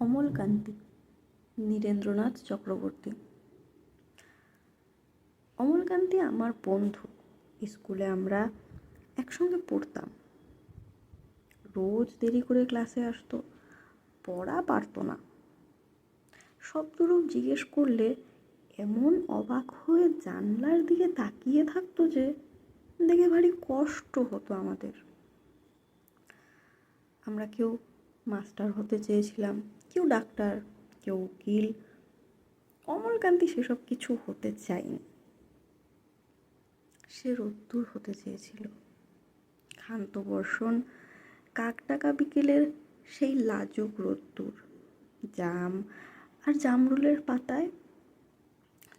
অমলকান্তি, নীরেন্দ্রনাথ চক্রবর্তী। অমলকান্তি আমার বন্ধু। স্কুলে আমরা একসঙ্গে পড়তাম। রোজ দেরি করে ক্লাসে আসতো, পড়া পারতো না। শব্দরূপ জিজ্ঞেস করলে এমন অবাক হয়ে জানলার দিকে তাকিয়ে থাকতো যে দেখে ভারী কষ্ট হতো আমাদের। আমরা কেউ মাস্টার হতে চেয়েছিলাম, কেউ ডাক্তার, কেউ উকিল। অমলকান্তি সেসব কিছু হতে চায়নি। সে রোদ্দুর হতে চেয়েছিল। ক্ষান্ত বর্ষণ, কাকডাকা বিকেলের সেই লাজুক রোদ্দুর, জাম আর জামরুলের পাতায়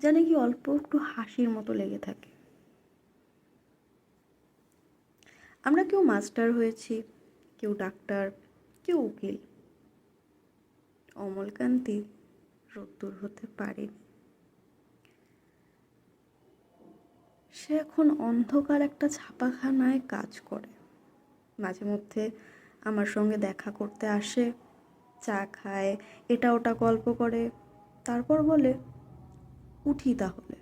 জানে কি অল্প একটু হাসির মতো লেগে থাকে। আমরা কেউ মাস্টার হয়েছি, কেউ ডাক্তার, কেউ উকিল। অমলকান্তি রোদ্দুর হতে পারেনি। সে এখন অন্ধকার একটা ছাপাখানায় কাজ করে। মাঝে মধ্যে আমার সঙ্গে দেখা করতে আসে, চা খায়, এটা ওটা গল্প করে, তারপর বলে উঠি তাহলে।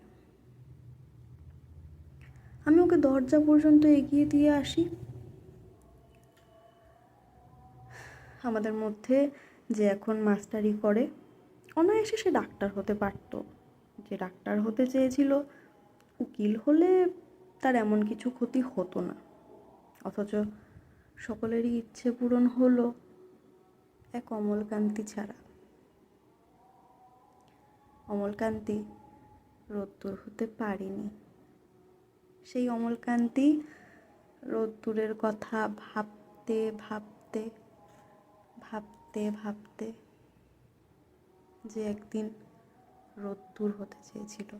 আমি ওকে দরজা পর্যন্ত এগিয়ে দিয়ে আসি। আমাদের মধ্যে যে এখন মাস্টারি করে, অনায়াসে সে ডাক্তার হতে পারত। যে ডাক্তার হতে চেয়েছিল, উকিল হলে তার এমন কিছু ক্ষতি হতো না। অথচ সকলেরই ইচ্ছে পূরণ হলো, এক অমলকান্তি ছাড়া। অমলকান্তি রোদ্দুর হতে পারেনি। সেই অমলকান্তি রোদ্দুরের কথা ভাবতে ভাবতে ভাবতে ভাবতে যে একদিন রোদ্দুর হতে চেয়েছিল।